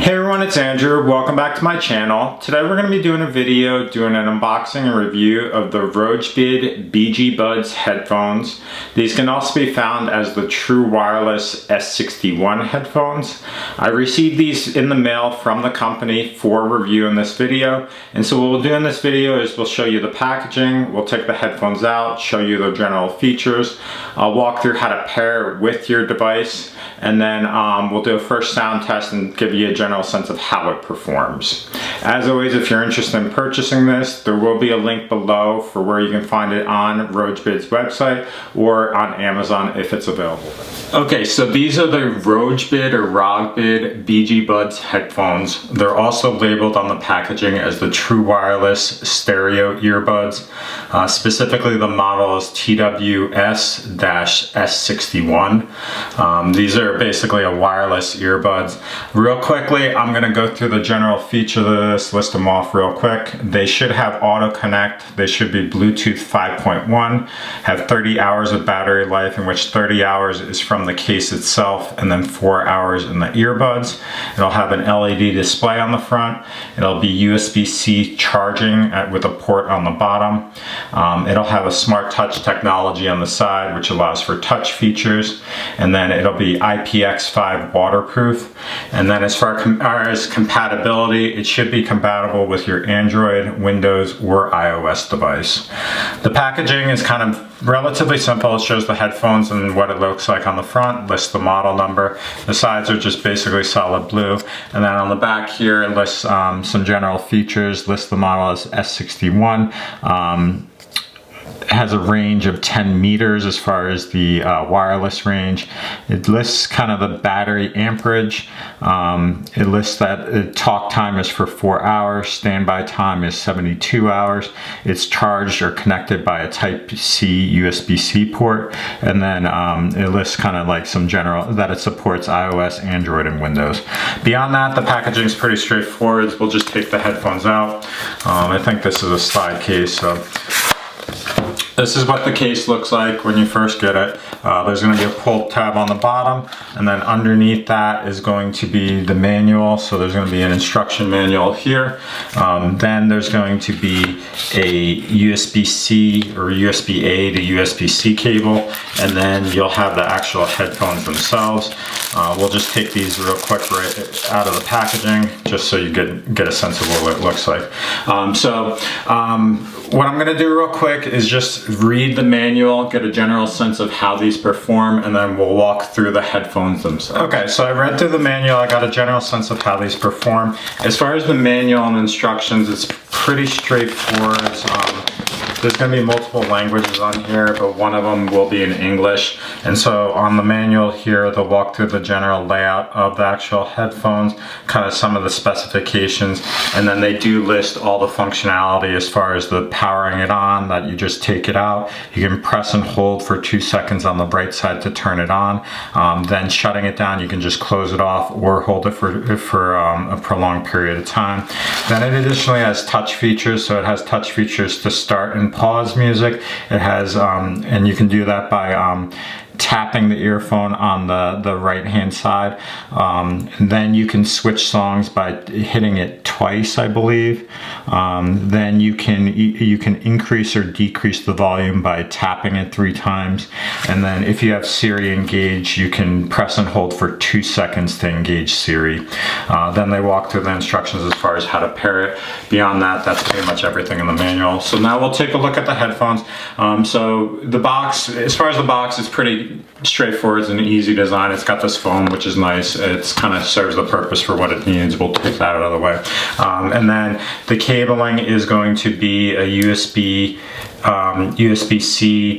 Hey everyone, it's Andrew. Welcome back to my channel. Today we're going to be doing a video doing an unboxing and review of the Rogbid BG Buds headphones. These can also be found as the True Wireless S61 headphones. I received these in the mail from the company for review in this video. And so what we'll do in this video is we'll show you the packaging, we'll take the headphones out, show you the general features. I'll walk through how to pair it with your device, and then we'll do a first sound test and give you a general sense of how it performs. As always, if you're interested in purchasing this, there will be a link below for where you can find it on Rogbid's website or on Amazon if it's available. Okay, so these are the Rogbid or Rogbid BG Buds headphones. They're also labeled on the packaging as the True Wireless Stereo Earbuds. Specifically, the model is TWS-S61. These are basically a wireless earbuds. Real quickly, I'm going to go through the general features of this, list them off real quick. They should have auto connect. They should be Bluetooth 5.1, have 30 hours of battery life, in which 30 hours is from the case itself and then 4 hours in the earbuds. It'll have an LED display on the front. It'll be USB-C charging with a port on the bottom. It'll have a smart touch technology on the side, which allows for touch features. And then it'll be Ipx5 Waterproof. And then as far as compatibility, it should be compatible with your Android, Windows, or iOS device. The packaging is kind of relatively simple. It shows the headphones and what it looks like on the front, lists the model number. The sides are just basically solid blue. And then on the back here, it lists some general features, lists the model as S61. It has a range of 10 meters as far as the wireless range. It lists kind of the battery amperage. It lists that talk time is for 4 hours, standby time is 72 hours. It's charged or connected by a Type-C USB-C port. And then it lists kind of like some general, that it supports iOS, Android, and Windows. Beyond that, the packaging is pretty straightforward. We'll just take the headphones out. I think this is a slide case, so this is what the case looks like when you first get it. There's going to be a pull tab on the bottom, and then underneath that is going to be the manual. So there's going to be an instruction manual here. Then there's going to be a USB-C or USB-A to USB-C cable, and then you'll have the actual headphones themselves. We'll just take these real quick right out of the packaging, just so you get a sense of what it looks like. What I'm going to do real quick is just read the manual, get a general sense of how these perform, and then we'll walk through the headphones themselves. Okay, so I read through the manual, I got a general sense of how these perform. As far as the manual and instructions, it's pretty straightforward. There's going to be multiple languages on here, but one of them will be in English. And so on the manual here, they'll walk through the general layout of the actual headphones, kind of some of the specifications, and then they do list all the functionality as far as the powering it on, that you just take it out. You can press and hold for 2 seconds on the right side to turn it on. Then shutting it down, you can just close it off or hold it for a prolonged period of time. Then it additionally has touch features, so it has touch features to start and pause music. It has, and you can do that by tapping the earphone on the right hand side. And then you can switch songs by hitting it twice, I believe. Then you can increase or decrease the volume by tapping it 3 times. And then if you have Siri engaged, you can press and hold for 2 seconds to engage Siri. Then they walk through the instructions as far as how to pair it. Beyond that, that's pretty much everything in the manual. So now we'll take a look at the headphones. So the box, as far as the box, is pretty straightforward. It's an easy design. It's got this foam, which is nice. It's kind of serves the purpose for what it needs. We'll take that out of the way. And then the cabling is going to be a USB-C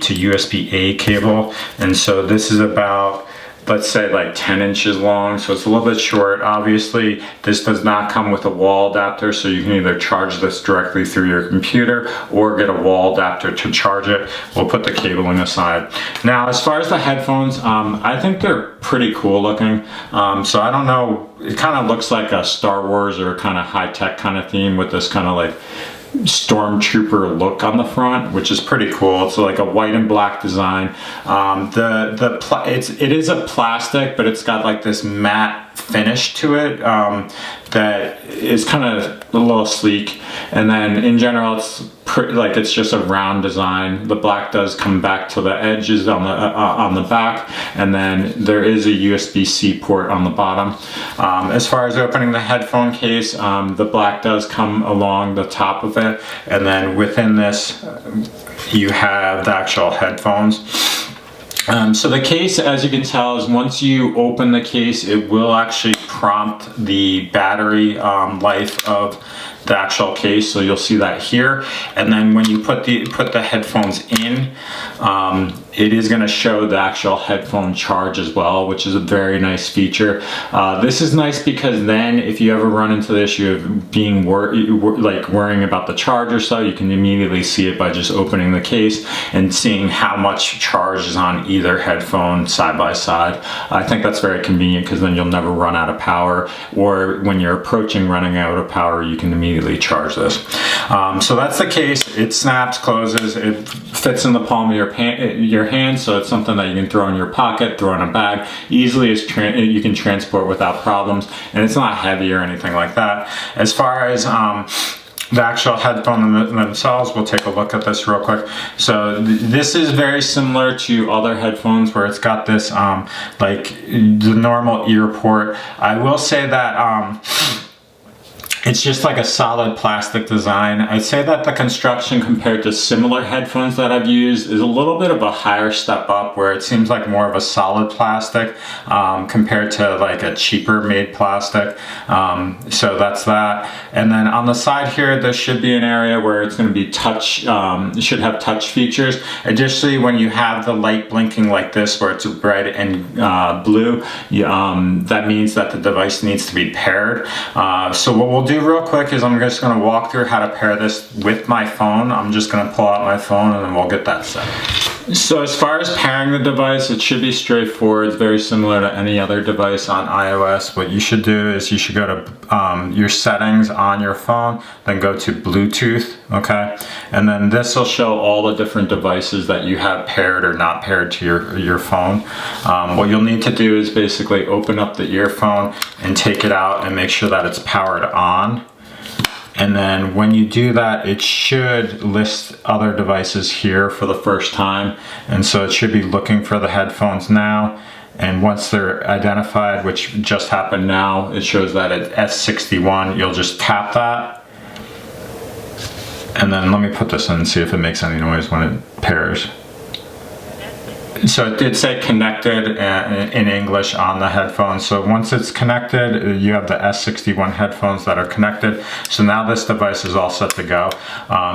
to USB-A cable. And so this is about, let's say, like 10 inches long, so it's a little bit short. Obviously, this does not come with a wall adapter, so you can either charge this directly through your computer or get a wall adapter to charge it. We'll put the cabling aside. Now, as far as the headphones, I think they're pretty cool looking. So I don't know, it kind of looks like a Star Wars or kind of high-tech kind of theme with this kind of like stormtrooper look on the front, which is pretty cool. It's like a white and black design. It is a plastic, but it's got like this matte finish to it that is kind of a little sleek. And then in general, it's like it's just a round design. The black does come back to the edges on the back, and then there is a USB-C port on the bottom. As far as opening the headphone case, the black does come along the top of it, and then within this you have the actual headphones. So the case, as you can tell, is once you open the case, it will actually prompt the battery life of the actual case, so you'll see that here. And then when you put the headphones in, it is going to show the actual headphone charge as well, which is a very nice feature. This is nice because then if you ever run into the issue of being worrying about the charge or so, you can immediately see it by just opening the case and seeing how much charge is on either headphone side by side. I think that's very convenient because then you'll never run out of power, or when you're approaching running out of power, you can immediately charge this. So that's the case. It snaps, closes, it fits in the palm of your hand, so it's something that you can throw in your pocket, throw in a bag, easily you can transport without problems, and it's not heavy or anything like that. As far as the actual headphones themselves, we'll take a look at this real quick. So this is very similar to other headphones where it's got this like the normal ear port. I will say that it's just like a solid plastic design. I'd say that the construction compared to similar headphones that I've used is a little bit of a higher step up, where it seems like more of a solid plastic compared to like a cheaper made plastic. So that's that. And then on the side here, there should be an area where it's going to be touch, it should have touch features. Additionally, when you have the light blinking like this, where it's red and blue, that means that the device needs to be paired. So what we'll do real quick is I'm just going to walk through how to pair this with my phone. I'm just going to pull out my phone and then we'll get that set. So as far as pairing the device, it should be straightforward. It's very similar to any other device on iOS. What you should do is you should go to your settings on your phone, then go to Bluetooth, okay? And then this will show all the different devices that you have paired or not paired to your phone. What you'll need to do is basically open up the earphone and take it out and make sure that it's powered on. And then when you do that, it should list other devices here for the first time. And so it should be looking for the headphones now. And once they're identified, which just happened now, it shows that it's S61. You'll just tap that. And then let me put this in and see if it makes any noise when it pairs. So it did say connected in English on the headphones. So once it's connected, you have the S61 headphones that are connected. So now this device is all set to go.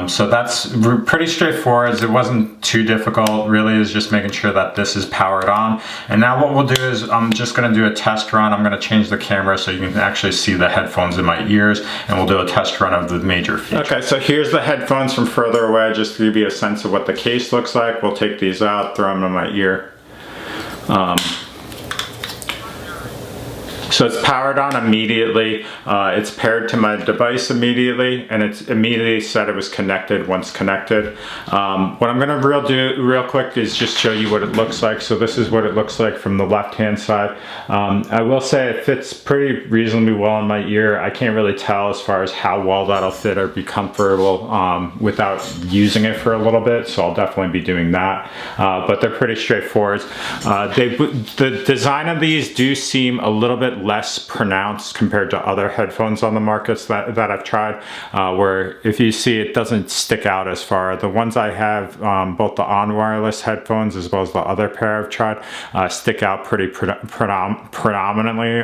So that's pretty straightforward. It wasn't too difficult. Really is just making sure that this is powered on. And now what we'll do is I'm just going to do a test run. I'm going to change the camera so you can actually see the headphones in my ears, and we'll do a test run of the major features. Okay, so here's the headphones from further away, just to give you a sense of what the case looks like. We'll take these out, throw them in my ear. So it's powered on immediately, it's paired to my device immediately, and it's immediately said it was connected once connected. What I'm going to do real quick is just show you what it looks like. So this is what it looks like from the left hand side. I will say it fits pretty reasonably well in my ear. I can't really tell as far as how well that'll fit or be comfortable without using it for a little bit, so I'll definitely be doing that. But they're pretty straightforward. The design of these do seem a little bit less pronounced compared to other headphones on the markets that I've tried, where if you see, it doesn't stick out as far. The ones I have, both the on-wireless headphones as well as the other pair I've tried, stick out pretty predominantly,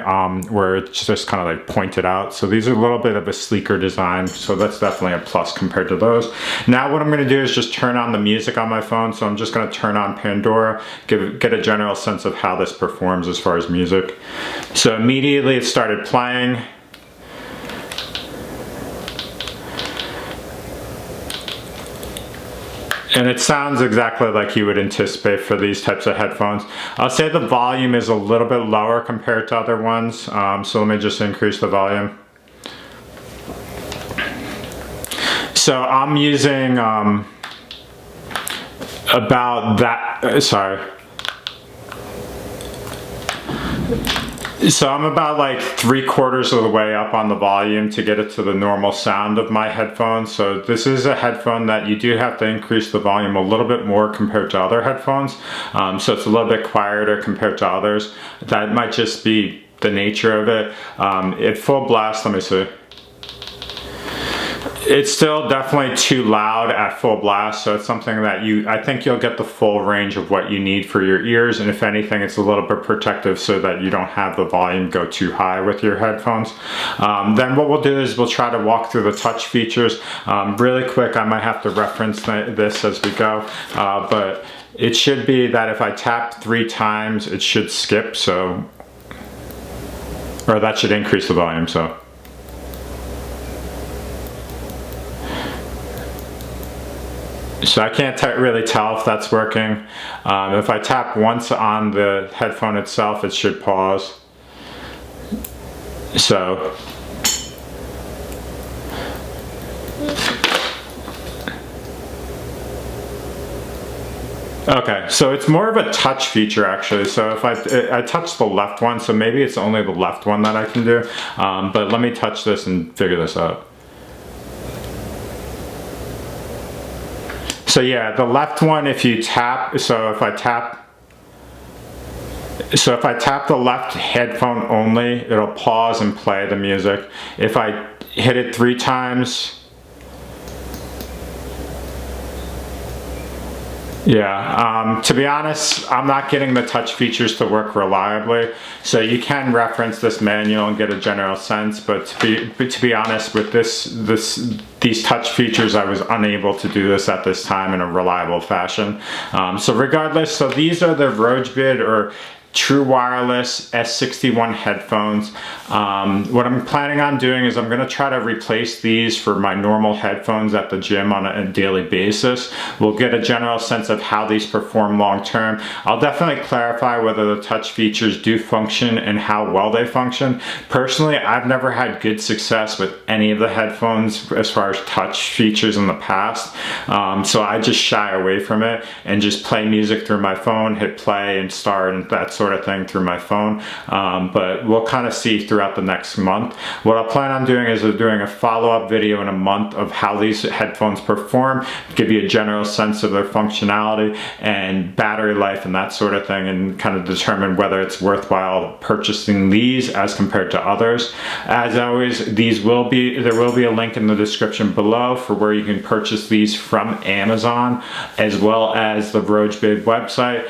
where it's just kind of like pointed out. So these are a little bit of a sleeker design, so that's definitely a plus compared to those. Now what I'm going to do is just turn on the music on my phone. So I'm just going to turn on Pandora, get a general sense of how this performs as far as music. So immediately it started playing. And it sounds exactly like you would anticipate for these types of headphones. I'll say the volume is a little bit lower compared to other ones. So let me just increase the volume. So I'm using about that, sorry. So I'm about like 3/4 of the way up on the volume to get it to the normal sound of my headphones. So this is a headphone that you do have to increase the volume a little bit more compared to other headphones. So it's a little bit quieter compared to others. That might just be the nature of it. At full blast, let me see. It's still definitely too loud at full blast, so it's something that I think you'll get the full range of what you need for your ears, and if anything, it's a little bit protective so that you don't have the volume go too high with your headphones. Then what we'll do is we'll try to walk through the touch features. Really quick, I might have to reference this as we go, but it should be that if I tap 3 times, it should skip, so, or that should increase the volume, so. So I can't really tell if that's working. If I tap once on the headphone itself, it should pause. So. Okay, so it's more of a touch feature actually. So if I touch the left one, so maybe it's only the left one that I can do. But let me touch this and figure this out. So yeah, the left one, if you tap, so if I tap the left headphone only, it'll pause and play the music. If I hit it 3 times, yeah, to be honest, I'm not getting the touch features to work reliably. So you can reference this manual and get a general sense, but to be honest, with these touch features, I was unable to do this at this time in a reliable fashion. So regardless, so these are the Rogbid or true wireless S61 headphones. What I'm planning on doing is I'm going to try to replace these for my normal headphones at the gym on a daily basis. We'll get a general sense of how these perform long term. I'll definitely clarify whether the touch features do function and how well they function. Personally, I've never had good success with any of the headphones as far as touch features in the past. So I just shy away from it and just play music through my phone, hit play and start and that sort of thing through my phone. But we'll kind of see throughout the next month. What I'll plan on doing is doing a follow-up video in a month of how these headphones perform, give you a general sense of their functionality and battery life and that sort of thing, and kind of determine whether it's worthwhile purchasing these as compared to others. As always, there will be a link in the description below for where you can purchase these from Amazon, as well as the Rogbid website.